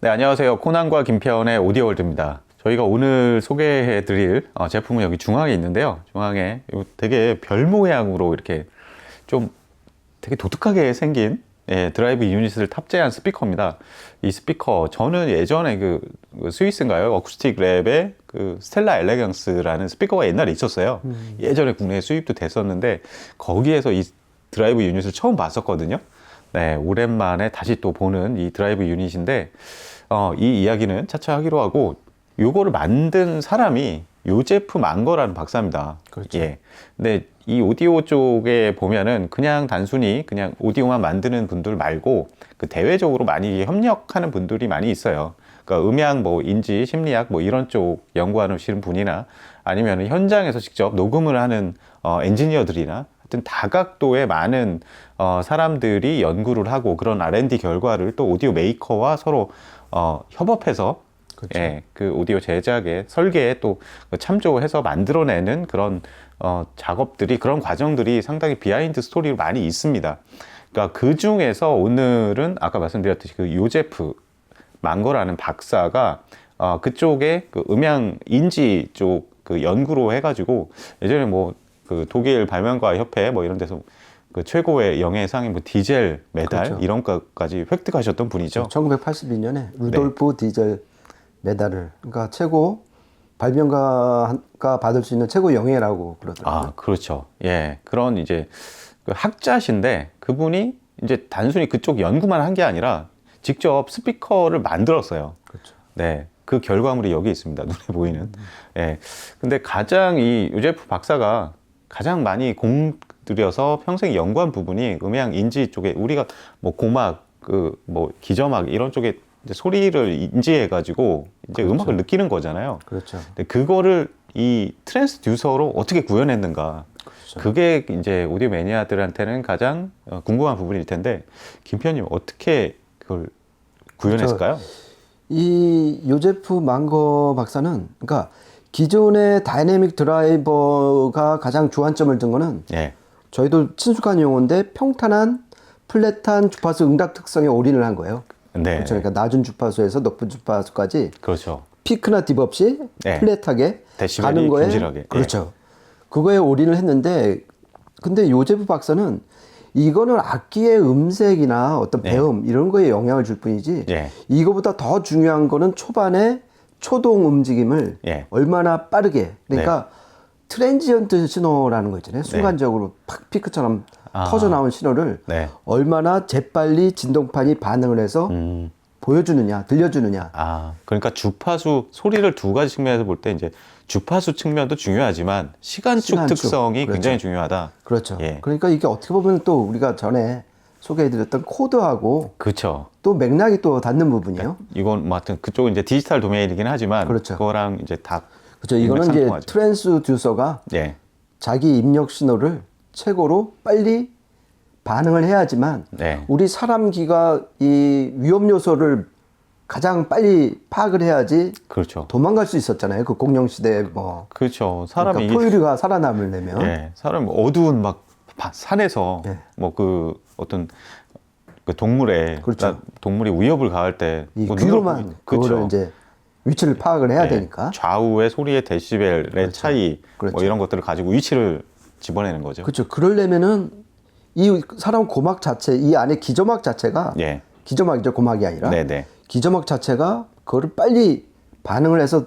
네, 안녕하세요. 코난과 김태현의 오디오월드입니다. 저희가 오늘 소개해드릴 제품은 여기 중앙에 있는데요. 중앙에 되게 별 모양으로 이렇게 좀 되게 독특하게 생긴 드라이브 유닛을 탑재한 스피커입니다. 이 스피커 저는 예전에 그 스위스인가요? 어쿠스틱 랩의 그 스텔라 엘레강스라는 스피커가 옛날에 있었어요. 예전에 국내에 수입도 됐었는데 거기에서 이 드라이브 유닛을 처음 봤었거든요. 네, 오랜만에 다시 또 보는 이 드라이브 유닛인데 이 이야기는 차차 하기로 하고, 요거를 만든 사람이 요제프 망거라는 박사입니다. 그렇죠. 예. 근데 이 오디오 쪽에 보면은 그냥 단순히 그냥 오디오만 만드는 분들 말고 그 대외적으로 많이 협력하는 분들이 많이 있어요. 그러니까 음향, 뭐 인지, 심리학 뭐 이런 쪽 연구하시는 분이나 아니면 현장에서 직접 녹음을 하는 엔지니어들이나 하여튼 다각도의 많은 사람들이 연구를 하고 그런 R&D 결과를 또 오디오 메이커와 서로 협업해서 그렇죠. 예, 그 오디오 제작에 설계에 또 참조해서 만들어내는 그런 작업들이, 그런 과정들이 상당히 비하인드 스토리로 많이 있습니다. 그러니까 그 중에서 오늘은 아까 말씀드렸듯이 그 요제프 망거라는 박사가 그쪽에 그 음향 인지 쪽 그 연구로 해가지고 예전에 뭐 그 독일 발명가 협회 뭐 이런 데서 그 최고의 영예상인 뭐 디젤 메달, 그렇죠. 이런 것까지 획득하셨던 분이죠. 1982년에 루돌프 디젤 메달을, 그러니까 최고 발명가가 받을 수 있는 최고 영예라고 그러더라고요. 아, 그렇죠. 예. 그런 이제 그 학자신데 그분이 이제 단순히 그쪽 연구만 한 게 아니라 직접 스피커를 만들었어요. 그렇죠. 네. 그 결과물이 여기 있습니다. 눈에 보이는. 예. 근데 가장 이 요제프 박사가 가장 많이 공들여서 평생 연구한 부분이 음향 인지 쪽에, 우리가 뭐 고막, 그 뭐 기저막 이런 쪽에 이제 소리를 인지해 가지고 이제 그렇죠. 음악을 느끼는 거잖아요. 그렇죠. 근데 그거를 이 트랜스듀서로 어떻게 구현했는가? 그렇죠. 그게 이제 오디오 매니아들한테는 가장 궁금한 부분일 텐데, 김 편님 어떻게 그걸 구현했을까요? 이 요제프 망거 박사는, 그러니까 기존의 다이내믹 드라이버가 가장 주안점을 둔 거는, 예. 저희도 친숙한 용어인데 평탄한 플랫한 주파수 응답 특성에 올인을 한 거예요. 네. 그렇죠. 그러니까 낮은 주파수에서 높은 주파수까지 그렇죠. 피크나 딥 없이 네. 플랫하게 데시벨이 가는 거에, 균질하게. 그렇죠. 그거에 올인을 했는데, 근데 요제프 박사는 이거는 악기의 음색이나 어떤 배음 이런 거에 영향을 줄 뿐이지, 예. 이거보다 더 중요한 거는 초반에 초동 움직임을 예. 얼마나 빠르게, 그러니까 트랜지언트 신호라는 거 있잖아요. 순간적으로 팍 피크처럼 터져 나온 신호를 네. 얼마나 재빨리 진동판이 반응을 해서 보여주느냐, 들려주느냐. 아, 그러니까 주파수, 소리를 두 가지 측면에서 볼 때 이제 주파수 측면도 중요하지만 시간축 시간축. 특성이 그렇죠. 굉장히 중요하다. 그렇죠. 예. 그러니까 이게 어떻게 보면 또 우리가 전에 소개해드렸던 코드하고 그렇죠. 또 맥락이 또 닿는 부분이에요. 이건 뭐 하여튼 그쪽은 이제 디지털 도메인이긴 하지만 그렇죠. 그거랑 이제 다 그렇죠. 이거는 이제 일맥상통하죠. 트랜스듀서가 예. 자기 입력 신호를 최고로 빨리 반응을 해야지만 네. 우리 사람 귀가 이 위험 요소를 가장 빨리 파악을 해야지 그렇죠. 도망갈 수 있었잖아요. 그 공룡 시대에 뭐. 그렇죠. 사람이 그러니까 포유류가 살아남으려면. 예. 사람 어두운 막 산에서 예. 뭐 그 어떤 그 동물에 그렇죠. 동물이 위협을 가할 때 이 뭐 귀로만 눈으로 그거를 그렇죠. 이제 위치를 파악을 해야 예. 되니까. 좌우의 소리의 데시벨의 차이 그렇죠. 뭐 이런 것들을 가지고 위치를 집어내는 거죠. 그렇죠. 그러려면은 이 사람 고막 자체, 이 안에 기저막 자체가, 예. 기저막이죠, 고막이 아니라. 네네. 기저막 자체가 그거를 빨리 반응을 해서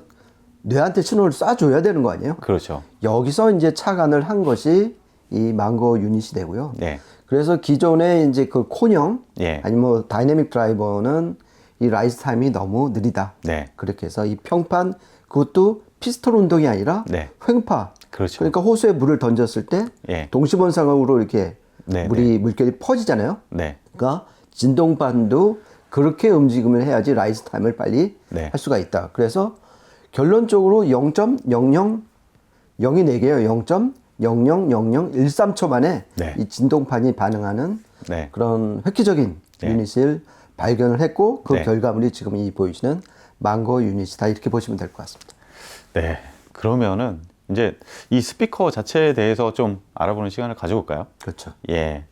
뇌한테 신호를 쏴줘야 되는 거 아니에요? 그렇죠. 여기서 이제 착안을 한 것이 이 망고 유닛이 되고요. 네. 그래서 기존의 이제 그 콘형, 예. 아니면 뭐 다이내믹 드라이버는 이 라이즈 타임이 너무 느리다. 네. 그렇게 해서 이 평판, 그것도 피스톨 운동이 아니라 네. 횡파. 그렇죠. 그러니까 호수에 물을 던졌을 때 예. 동시번상으로 이렇게 네, 물결이 퍼지잖아요. 네. 그러니까 진동반도 그렇게 움직임을 해야지 라이즈 타임을 빨리 네. 할 수가 있다. 그래서 결론적으로 0.00, 0이 4개예요. 0.000013초 만에 네. 이 진동판이 반응하는 네. 그런 획기적인 네. 유닛을 발견을 했고, 그 네. 결과물이 지금 이 보이시는 망고 유닛이다, 이렇게 보시면 될 것 같습니다. 네. 그러면은 이제 이 스피커 자체에 대해서 좀 알아보는 시간을 가져볼까요? 그렇죠. 예.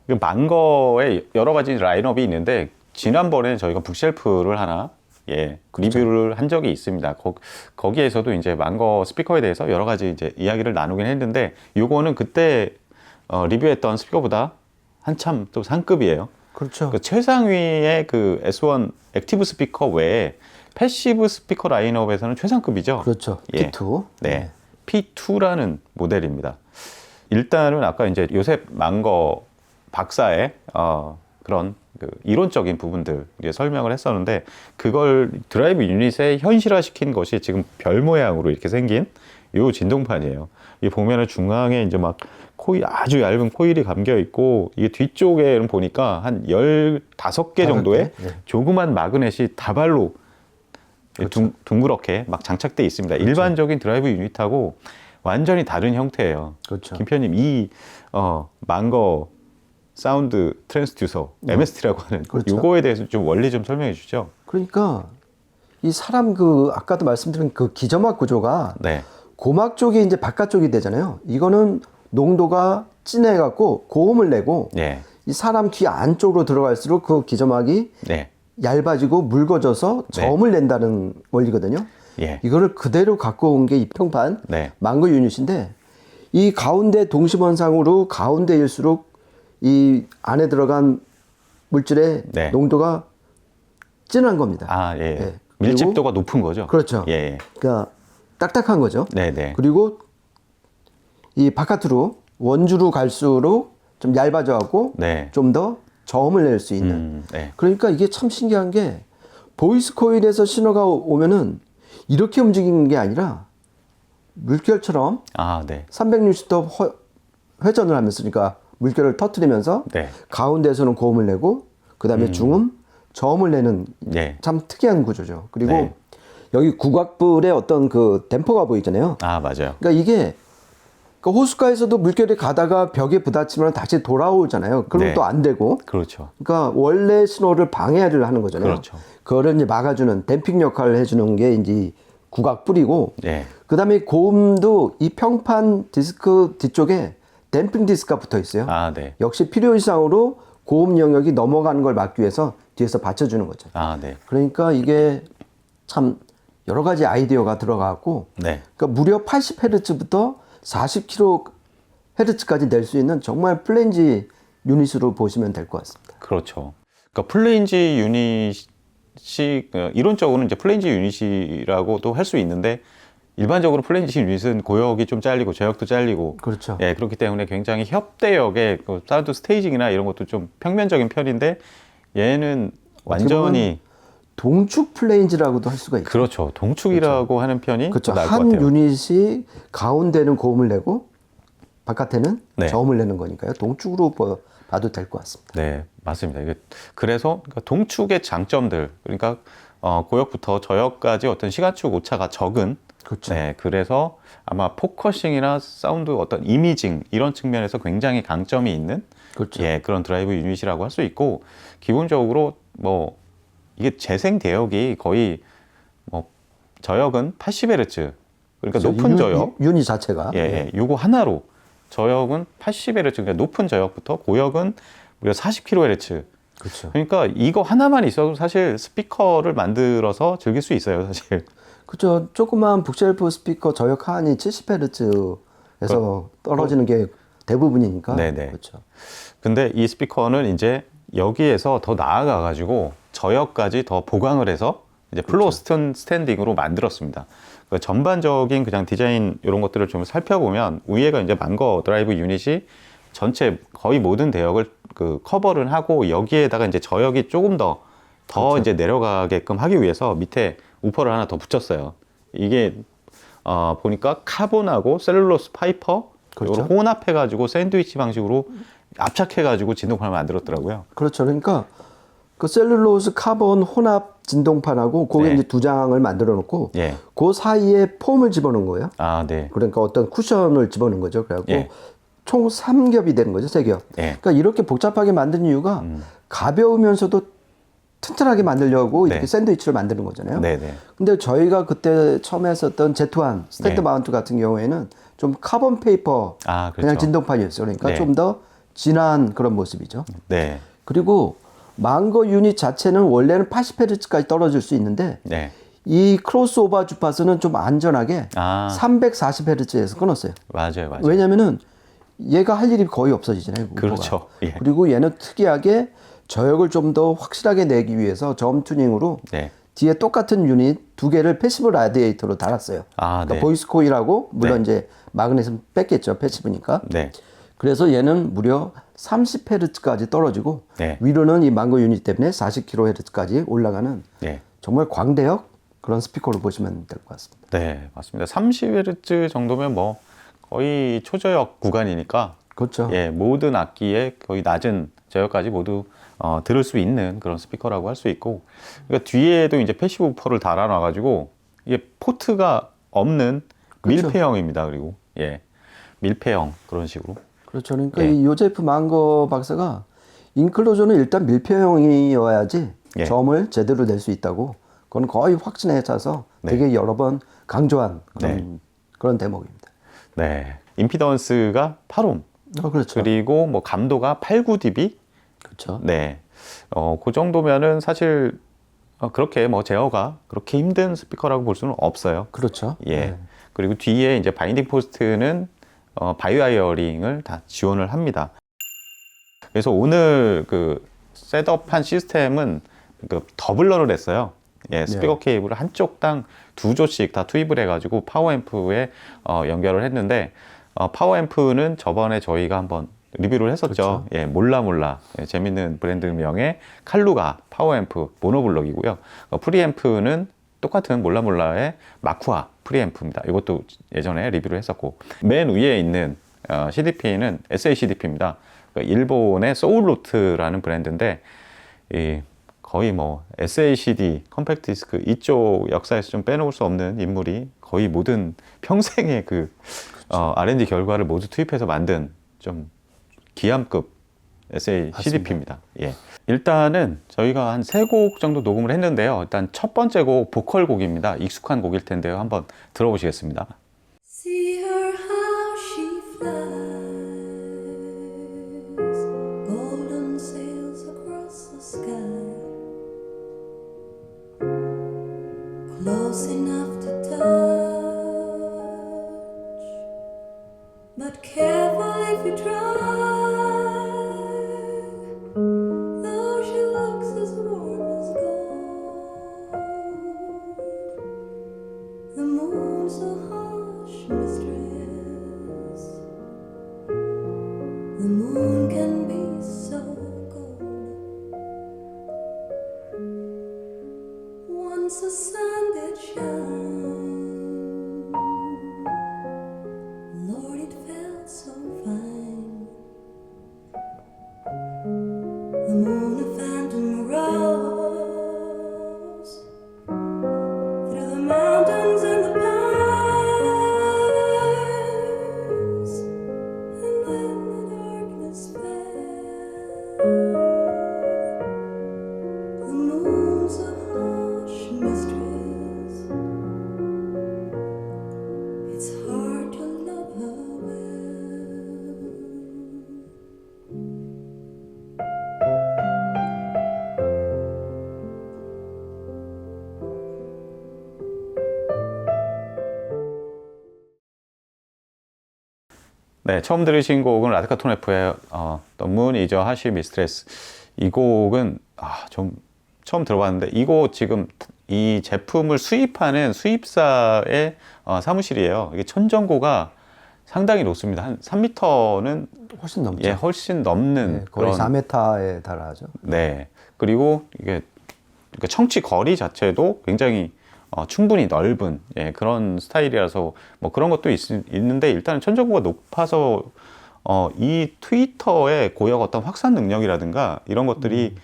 그 망거에 여러 가지 라인업이 있는데 지난번에 저희가 북쉘프를 하나 예, 리뷰를 한 적이 있습니다. 거기에서도 이제 망거 스피커에 대해서 여러 가지 이제 이야기를 나누긴 했는데, 요거는 그때 리뷰했던 스피커보다 한참 또 상급이에요. 그렇죠. 그 최상위의 그 S1 액티브 스피커 외에 패시브 스피커 라인업에서는 최상급이죠. 그렇죠. 예. P2. 네. P2라는 모델입니다. 일단은 아까 이제 요셉 망거 박사의 그런 그 이론적인 부분들 이제 설명을 했었는데, 그걸 드라이브 유닛에 현실화시킨 것이 지금 별 모양으로 이렇게 생긴 요 진동판이에요. 이 보면은 중앙에 이제 막 코일, 아주 얇은 코일이 감겨 있고, 이게 뒤쪽에 보니까 한 15개 정도의 네. 조그만 마그넷이 다발로 그렇죠. 둥그렇게 막 장착돼 있습니다. 그렇죠. 일반적인 드라이브 유닛하고 완전히 다른 형태예요. 그렇죠. 김표님, 이 망거 사운드 트랜스듀서 MST라고 하는 그렇죠. 요거에 대해서 좀 원리 좀 설명해 주시죠. 그러니까 이 사람 그 아까도 말씀드린 그 기저막 구조가 네. 고막 쪽이 이제 바깥쪽이 되잖아요. 이거는 농도가 진해갖고 고음을 내고, 네. 이 사람 귀 안쪽으로 들어갈수록 그 기저막이 네. 얇아지고 묽어져서 저음을 낸다는 원리거든요. 예. 이거를 그대로 갖고 온 게 이 평판 네. 망고 유닛인데, 이 가운데 동심원상으로 가운데일수록 이 안에 들어간 물질의 네. 농도가 진한 겁니다. 아, 예. 네. 밀집도가 높은 거죠. 그렇죠. 예. 예. 그러니까 딱딱한 거죠. 네, 네. 그리고 이 바깥으로 원주로 갈수록 좀 얇아져갖고 네. 좀 더 저음을 낼 수 있는. 네. 그러니까 이게 참 신기한 게, 보이스 코일에서 신호가 오면은 이렇게 움직이는 게 아니라 물결처럼 아, 네. 360도 회전을 하면서, 그러니까 물결을 터뜨리면서 네. 가운데에서는 고음을 내고, 그 다음에 중음, 저음을 내는 네. 참 특이한 구조죠. 그리고 네. 여기 국악불의 어떤 그 댐퍼가 보이잖아요. 아, 맞아요. 그러니까 이게 그 호숫가에서도 물결이 가다가 벽에 부딪히면 다시 돌아오잖아요. 그럼 네. 또 안 되고. 그렇죠. 그러니까 원래 신호를 방해를 하는 거잖아요. 그렇죠. 그거를 이제 막아주는 댐핑 역할을 해주는 게 이제 국악불이고, 네. 그다음에 고음도 이 평판 디스크 뒤쪽에 댐핑 디스크가 붙어 있어요. 아, 네. 역시 필요 이상으로 고음 영역이 넘어가는 걸 막기 위해서 뒤에서 받쳐주는 거죠. 아, 네. 그러니까 이게 참 여러 가지 아이디어가 들어가고, 네. 그러니까 무려 80Hz부터 40kHz까지 낼 수 있는 정말 플랜지 유닛으로 보시면 될 것 같습니다. 그렇죠. 그러니까 플레인지 유닛이 이론적으로는 이제 플레인지 유닛이라고도 할 수 있는데, 일반적으로 플레인지 유닛은 고역이 좀 잘리고 저역도 잘리고, 그렇죠. 예, 그렇기 때문에 굉장히 협대역의 그 사운드 스테이징이나 이런 것도 좀 평면적인 편인데, 얘는 완전히 동축 플레인지라고도 할 수가 있죠. 그렇죠. 동축이라고 하는 편이 그렇죠. 나을 것 한 같아요. 유닛이 가운데는 고음을 내고 바깥에는 네. 저음을 내는 거니까요. 동축으로 봐도 될 것 같습니다. 네, 맞습니다. 이게 그래서 그러니까 동축의 장점들, 그러니까 고역부터 저역까지 어떤 시간축 오차가 적은, 그렇죠. 네, 그래서 아마 포커싱이나 사운드 어떤 이미징 이런 측면에서 굉장히 강점이 있는, 그렇죠. 예, 그런 드라이브 유닛이라고 할 수 있고, 기본적으로 뭐 이게 재생 대역이 거의 뭐 저역은 80Hz, 그러니까 높은 저역, 유닛 자체가. 예, 예, 요거 하나로 저역은 80Hz, 그러니까 높은 저역부터 고역은 무려 40kHz. 그렇죠. 그러니까 이거 하나만 있어도 사실 스피커를 만들어서 즐길 수 있어요, 사실. 그렇죠. 조그만 북쉘프 스피커 저역 하한이 70Hz에서 떨어지는 게 대부분이니까. 네네. 그렇죠. 근데 이 스피커는 이제 여기에서 더 나아가 가지고 저역까지 더 보강을 해서 이제 플로어 스탠딩으로 만들었습니다. 그 전반적인 그냥 디자인 이런 것들을 좀 살펴보면, 위에가 이제 망거 드라이브 유닛이 전체 거의 모든 대역을 그 커버를 하고, 여기에다가 이제 저역이 조금 더 그렇죠. 이제 내려가게끔 하기 위해서 밑에 우퍼를 하나 더 붙였어요. 이게 보니까 카본하고 셀룰로스 파이퍼 그렇죠. 이걸 혼합해가지고 샌드위치 방식으로 압착해가지고 진동판을 만들었더라고요. 그렇죠. 그러니까 그 셀룰로스 카본 혼합 진동판하고 거기에 네. 이제 두 장을 만들어 놓고, 예. 그 사이에 폼을 집어넣은 거예요. 아, 네. 그러니까 어떤 쿠션을 집어넣은 거죠. 그래갖고 예. 총 3겹이 되는 거죠. 3겹. 예. 그러니까 이렇게 복잡하게 만든 이유가 가벼우면서도 튼튼하게 만들려고 네. 이렇게 샌드위치를 만드는 거잖아요. 네네. 근데 저희가 그때 처음 했었던 Z1 스탠드 네. 마운트 같은 경우에는 좀 카본 페이퍼 아, 그렇죠. 그냥 진동판이었어요. 그러니까 네. 좀 더 진한 그런 모습이죠. 네. 그리고 망고 유닛 자체는 원래는 80Hz까지 떨어질 수 있는데 네. 이 크로스오버 주파수는 좀 안전하게 340Hz에서 끊었어요. 맞아요. 왜냐면은 얘가 할 일이 거의 없어지잖아요. 우퍼가. 그렇죠. 예. 그리고 얘는 특이하게 저역을 좀 더 확실하게 내기 위해서 점 튜닝으로 네. 뒤에 똑같은 유닛 두 개를 패시브 라디에이터로 달았어요. 그러니까 네. 보이스 코일하고 물론 네. 이제 마그넷은 뺐겠죠. 패시브니까. 네. 그래서 얘는 무려 30Hz까지 떨어지고 네. 위로는 이 망고 유닛 때문에 40kHz까지 올라가는 네. 정말 광대역 그런 스피커로 보시면 될 것 같습니다. 네, 맞습니다. 30Hz 정도면 뭐 거의 초저역 구간이니까 그렇죠. 예, 모든 악기에 거의 낮은 저역까지 모두 들을 수 있는 그런 스피커라고 할 수 있고, 그러니까 뒤에도 이제 패시브 우퍼를 달아놔 가지고 이게 포트가 없는 그렇죠. 밀폐형입니다. 그리고 예, 밀폐형 그런 식으로. 그렇죠. 그러니까 예. 이 요제프 망고 박사가 인클로저는 일단 밀폐형이어야지 예. 점을 제대로 낼 수 있다고 그건 거의 확신에 차서 네. 되게 여러 번 강조한 네. 그런 대목입니다. 네, 임피던스가 8옴, 그렇죠. 그리고 뭐 감도가 8, 9dB. 그렇죠. 네, 그 정도면은 사실 그렇게 뭐 제어가 그렇게 힘든 스피커라고 볼 수는 없어요. 그렇죠. 예. 네. 그리고 뒤에 이제 바인딩 포스트는 바이와이어링을 다 지원을 합니다. 그래서 오늘 그 셋업한 시스템은 그 더블러를 했어요. 예, 스피커 케이블을 한쪽당 2조씩 다 투입을 해가지고 파워앰프에 연결을 했는데, 파워앰프는 저번에 저희가 한번 리뷰를 했었죠. 그렇죠. 예, 몰라. 예, 재밌는 브랜드명의 칼루가 파워앰프 모노블럭이고요. 프리앰프는 똑같은 몰라의 마쿠아 프리앰프입니다. 이것도 예전에 리뷰를 했었고, 맨 위에 있는 CDP는 SACDP입니다. 일본의 소울로트라는 브랜드인데, 거의 뭐 SACD, 컴팩트 디스크 이쪽 역사에서 좀 빼놓을 수 없는 인물이 거의 모든 평생의 그 R&D 결과를 모두 투입해서 만든 좀 기암급 SACDP입니다. 예. 일단은 저희가 한 3곡 정도 녹음을 했는데요. 일단 첫 번째 곡 보컬 곡입니다. 익숙한 곡일 텐데요. 한번 들어보시겠습니다. See her how she flies, golden sails across the sky, close enough to touch, but careful if you try, though she looks as warm as gold, the moon's so harsh mistress, the moon can be so cold. Once the sun did shine, Lord, it felt so fine. The moon a phantom rose through the mountains and the pines, and then the darkness fell. The moon's a harsh mistress, it's hard to love her well. 네, 처음 들으신 곡은 라드카토네프의 The Moon is a Harsh Mistress. 이 곡은 좀 처음 들어봤는데, 이곳 지금 이 제품을 수입하는 수입사의 사무실이에요. 이게 천정고가 상당히 높습니다. 한 3m는 훨씬 넘죠. 예, 훨씬 넘는 네, 거의 그런 4m에 달하죠. 네. 그리고 이게 그러니까 청취 거리 자체도 굉장히 충분히 넓은 그런 스타일이라서 뭐 그런 것도 있는데, 일단 천정고가 높아서 이 트위터의 고역 어떤 확산 능력이라든가 이런 것들이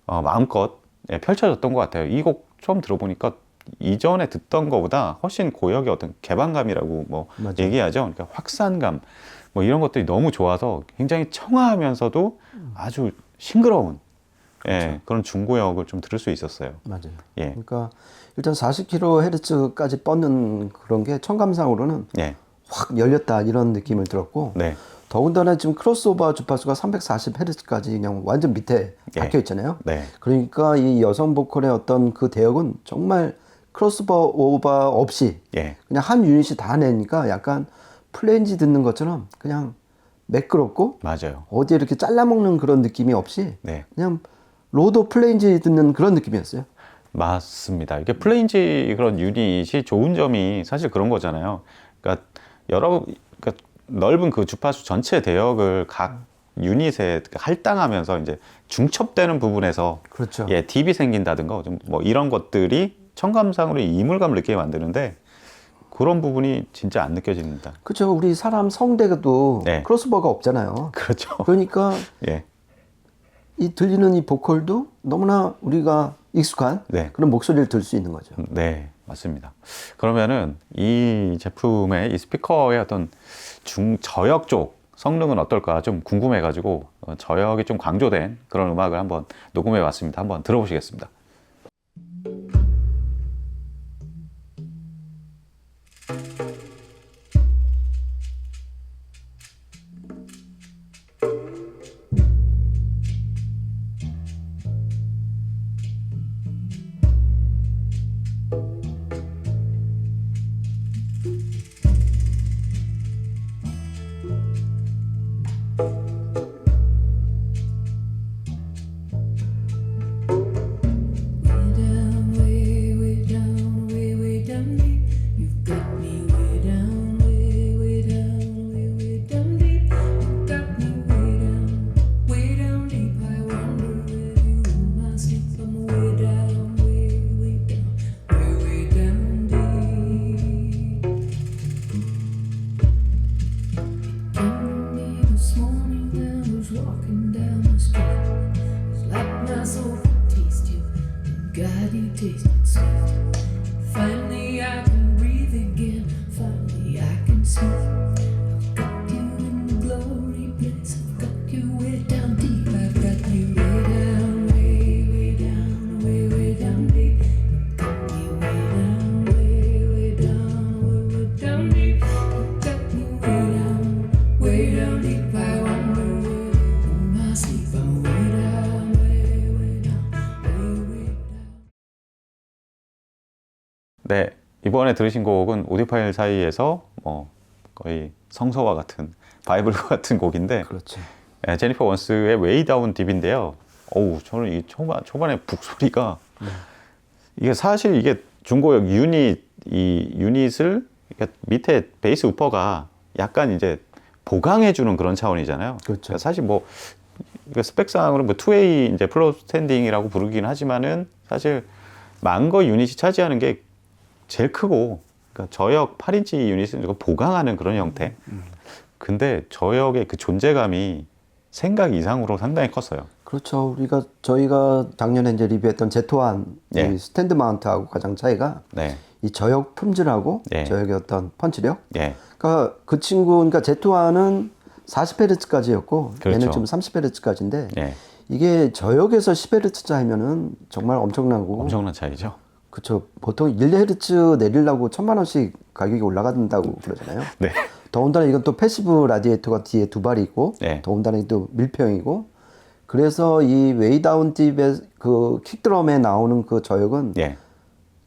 마음껏 펼쳐졌던 것 같아요. 이 곡 처음 들어보니까 이전에 듣던 것보다 훨씬 고역의 어떤 개방감이라고 뭐 맞아요. 얘기하죠. 그러니까 확산감 뭐 이런 것들이 너무 좋아서 굉장히 청아하면서도 아주 싱그러운 그런 중고역을 좀 들을 수 있었어요. 맞아요. 예. 그러니까 일단 40kHz까지 뻗는 그런 게 청감상으로는 예. 확 열렸다 이런 느낌을 들었고 네. 더군다나 지금 크로스오버 주파수가 340Hz까지 그냥 완전 밑에 예. 박혀 있잖아요. 네. 그러니까 이 여성 보컬의 어떤 그 대역은 정말 크로스오버 없이 예. 그냥 한 유닛이 다 내니까 약간 플레인지 듣는 것처럼 그냥 매끄럽고 맞아요. 어디에 이렇게 잘라먹는 그런 느낌이 없이 네. 그냥 로도 플레인지 듣는 그런 느낌이었어요. 맞습니다. 이게 플레인지 그런 유닛이 좋은 점이 사실 그런 거잖아요. 그러니까 그러니까 넓은 그 주파수 전체 대역을 각 유닛에 할당하면서 이제 중첩되는 부분에서 그렇죠. 예, 딥이 생긴다든가 좀 뭐 이런 것들이 청감상으로 이물감을 느끼게 만드는데 그런 부분이 진짜 안 느껴집니다. 그렇죠. 우리 사람 성대도 네. 크로스오버가 없잖아요. 그렇죠. 그러니까 예. 이 들리는 이 보컬도 너무나 우리가 익숙한 네. 그런 목소리를 들을 수 있는 거죠. 네, 맞습니다. 그러면은 이 제품의 이 스피커의 어떤 저역 쪽 성능은 어떨까 좀 궁금해가지고 저역이 좀 강조된 그런 음악을 한번 녹음해 봤습니다. 한번 들어보시겠습니다. Way down, way down deep. You've got me way down, way down, way down deep. You've got me way down deep. I wonder if you in my sleep. I'm way down, way down, way down deep. Came to me this morning and was walking down the street. It's like my soul could taste you, and God, you tasted sweet. Finally, I can breathe again. Finally, I can speak. I've got you in the glory place. I've got you way down deep. I've got you way down, way down, way down deep. You've got me way down, way down deep. You've got me way down deep. I wonder where in my sleep. I'm way down, way down, way down. 네, 이번에 들으신 곡은 오디오 파일 사이에서 뭐 거의 성서와 같은 바이블과 같은 곡인데 그렇죠. 예, 제니퍼 원스의 웨이 다운 딥인데요. 어우, 저는 이 초반에 북 소리가 이게 사실 이게 중고역 이 유닛을 그러니까 밑에 베이스 우퍼가 약간 이제 보강해주는 그런 차원이잖아요. 그렇죠. 그러니까 사실 뭐 이거 스펙상으로 뭐 투웨이 이제 플로우 스탠딩이라고 부르긴 하지만은 사실 망거 유닛이 차지하는 게 제일 크고 그러니까 저역 8인치 유닛은 이거 보강하는 그런 형태. 근데 저역의 그 존재감이 생각 이상으로 상당히 컸어요. 그렇죠. 저희가 작년에 이제 리뷰했던 Z1 예. 이 스탠드 마운트하고 가장 차이가 네, 이 저역 품질하고 예. 저역의 어떤 펀치력. 예, 그러니까 그 친구, 그러니까 Z1은 40Hz까지였고 그렇죠. 얘는 좀 30Hz까지인데 예. 이게 저역에서 10Hz짜리면은 정말 엄청나고. 엄청난 차이죠. 그렇죠. 보통 1Hz 내리려고 1,000만 원씩 가격이 올라간다고 그러잖아요. 네, 더군다나 이건 또 패시브 라디에이터가 뒤에 두 발이 있고, 네. 더군다나 또 밀폐형이고, 그래서 이 웨이다운 딥의 그 킥드럼에 나오는 그 저역은 예,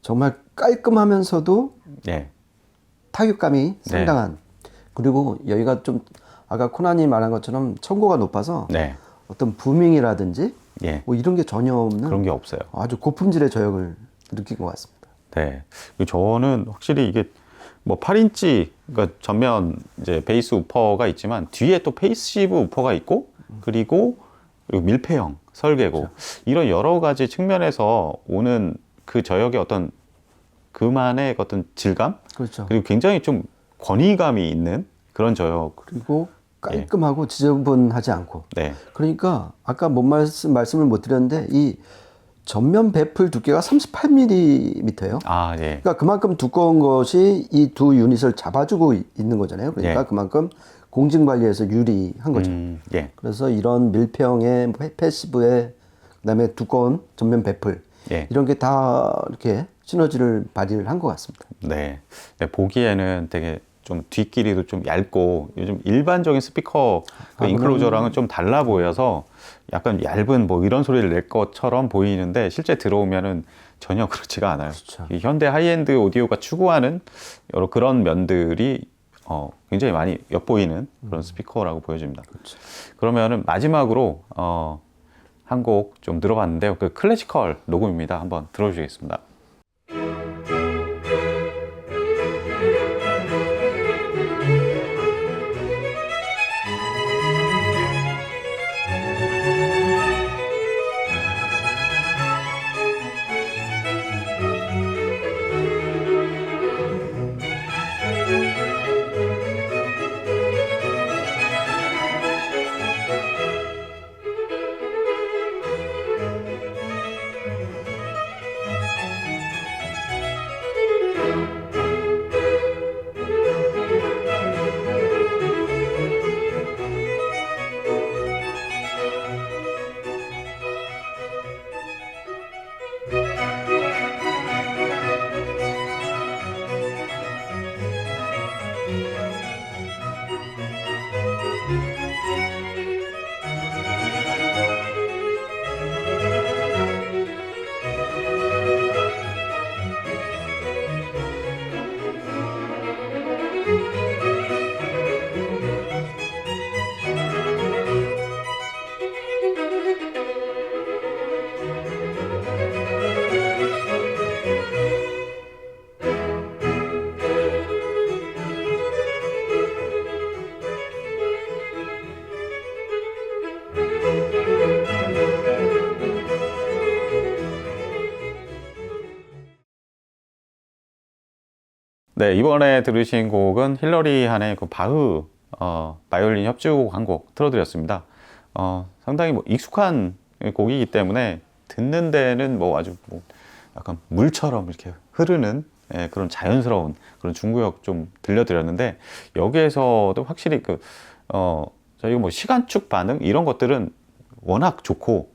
정말 깔끔하면서도 예, 타격감이 상당한. 그리고 여기가 좀 아까 코난이 말한 것처럼 청고가 높아서 네, 어떤 부밍이라든지 예. 뭐 이런 게 전혀 없는 그런 게 없어요. 아주 고품질의 저역을 느낀 것 같습니다. 네. 저는 확실히 이게 뭐 8인치, 그러니까 전면 이제 베이스 우퍼가 있지만 뒤에 또 페이시브 우퍼가 있고 그리고 밀폐형 설계고 그렇죠. 이런 여러 가지 측면에서 오는 그 저역의 어떤 그만의 어떤 질감 그렇죠. 그리고 굉장히 좀 권위감이 있는 그런 저역. 그리고 깔끔하고 지저분하지 않고. 네. 그러니까 아까 말씀을 못 드렸는데 이 전면 배플 두께가 38mm예요. 아, 예. 그러니까 그만큼 두꺼운 것이 이 두 유닛을 잡아주고 있는 거잖아요. 그러니까 예. 그만큼 공진 관리에서 유리한 거죠. 예. 그래서 이런 밀폐형의 패시브의 그다음에 두꺼운 전면 배플 예. 이런 게 다 이렇게 시너지를 발휘를 한 것 같습니다. 네. 네, 보기에는 되게 좀 뒷길이도 좀 얇고 요즘 일반적인 스피커 그 아, 인클로저랑은 좀 달라 보여서 약간 얇은 뭐 이런 소리를 낼 것처럼 보이는데 실제 들어오면은 전혀 그렇지가 않아요. 그렇죠. 이 현대 하이엔드 오디오가 추구하는 여러 그런 면들이 굉장히 많이 엿보이는 그런 스피커라고 보여집니다. 그렇죠. 그러면은 마지막으로 한 곡 좀 들어봤는데요. 그 클래시컬 녹음입니다. 한번 들어주시겠습니다. 네, 이번에 들으신 곡은 힐러리 한의 그 바흐 바이올린 협주곡 한 곡 틀어드렸습니다. 상당히 뭐 익숙한 곡이기 때문에 듣는 데는 뭐 아주 뭐 약간 물처럼 이렇게 흐르는 그런 자연스러운 그런 중구역 좀 들려드렸는데 여기에서도 확실히 저희가 뭐 시간축 반응 이런 것들은 워낙 좋고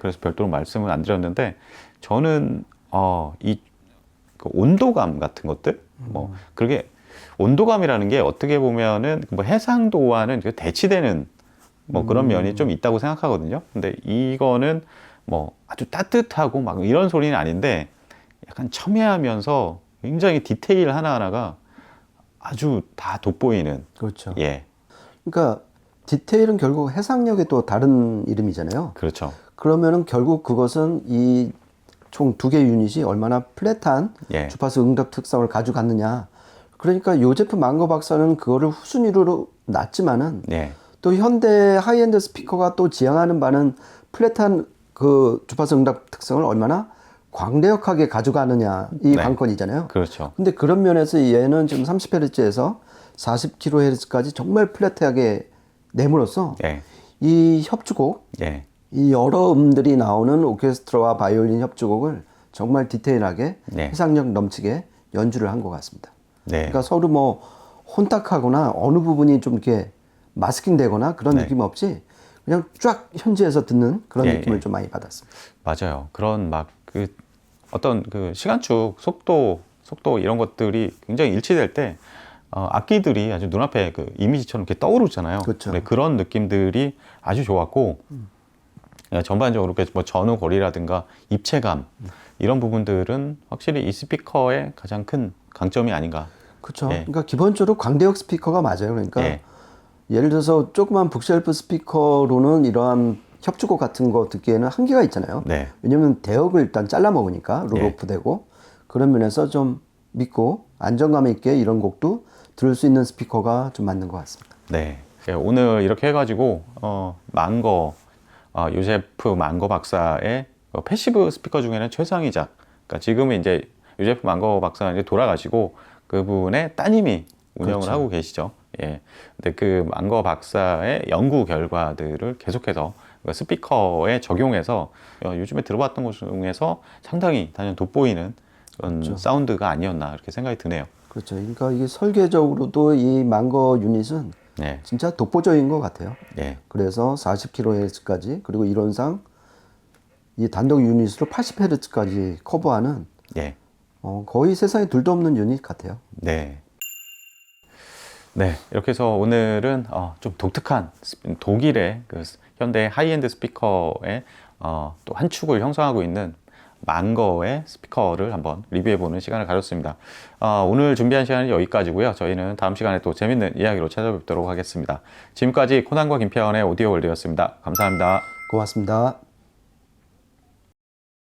그래서 별도로 말씀은 안 드렸는데 저는 그 온도감 같은 것들 뭐 그게 온도감이라는 게 어떻게 보면은 뭐 해상도와는 대치되는 뭐 그런 면이 좀 있다고 생각하거든요. 근데 이거는 뭐 아주 따뜻하고 막 이런 소리는 아닌데 약간 첨예하면서 굉장히 디테일 하나하나가 아주 다 돋보이는. 그렇죠. 예. 그러니까 디테일은 결국 해상력의 또 다른 이름이잖아요. 그렇죠. 그러면은 결국 그것은 이 총 두 개 유닛이 얼마나 플랫한 예. 주파수 응답 특성을 가져갔느냐. 그러니까 요제프 망거 박사는 그거를 후순위로 놨지만은 예. 또 현대 하이엔드 스피커가 또 지향하는 바는 플랫한 그 주파수 응답 특성을 얼마나 광대역하게 가져가느냐 이 네. 관건이잖아요. 그렇죠. 근데 그런 면에서 얘는 지금 30Hz에서 40kHz까지 정말 플랫하게 내므로써 예. 이 협주곡, 예. 이 여러 음들이 나오는 오케스트라와 바이올린 협주곡을 정말 디테일하게 네. 해상력 넘치게 연주를 한 것 같습니다. 네. 그러니까 서로 뭐 혼탁하거나 어느 부분이 좀 이렇게 마스킹 되거나 그런 네. 느낌 없이 그냥 쫙 현지에서 듣는 그런 예, 느낌을 예. 좀 많이 받았습니다. 맞아요. 그런 막 어떤 시간축, 속도 이런 것들이 굉장히 일치될 때 악기들이 아주 눈앞에 그 이미지처럼 이렇게 떠오르잖아요. 그렇죠. 네, 그런 느낌들이 아주 좋았고 전반적으로 뭐 전후거리라든가 입체감 이런 부분들은 확실히 이 스피커의 가장 큰 강점이 아닌가. 그렇죠. 예. 그러니까 기본적으로 광대역 스피커가 맞아요. 그러니까 예. 예를 들어서 조그만 북쉘프 스피커로는 이러한 협주곡 같은 거 듣기에는 한계가 있잖아요. 네. 왜냐면 대역을 일단 잘라 먹으니까 룰오프 되고 그런 면에서 좀 믿고 안정감 있게 이런 곡도 들을 수 있는 스피커가 좀 맞는 것 같습니다. 네. 예, 오늘 이렇게 해가지고 요제프 망거 박사의 패시브 스피커 중에는 최상위작. 그러니까 지금은 이제 요제프 망거 박사는 이제 돌아가시고 그분의 따님이 운영을 그렇죠. 하고 계시죠. 예. 근데 그 망거 박사의 연구 결과들을 계속해서 스피커에 적용해서 요즘에 들어봤던 것 중에서 상당히 단연 돋보이는 그런 그렇죠. 사운드가 아니었나 이렇게 생각이 드네요. 그렇죠. 그러니까 이게 설계적으로도 이 망거 유닛은 네. 진짜 독보적인 것 같아요. 예. 그래서 40kHz까지 그리고 이론상 이 단독 유닛으로 80Hz까지 커버하는 예. 거의 세상에 둘도 없는 유닛 같아요. 네. 네, 이렇게 해서 오늘은 좀 독특한 독일의 그 현대 하이엔드 스피커의 또 한 축을 형성하고 있는 망거의 스피커를 한번 리뷰해보는 시간을 가졌습니다. 오늘 준비한 시간은 여기까지고요. 저희는 다음 시간에 또 재밌는 이야기로 찾아뵙도록 하겠습니다. 지금까지 코난과 김태현의 오디오 월드였습니다. 감사합니다. 고맙습니다.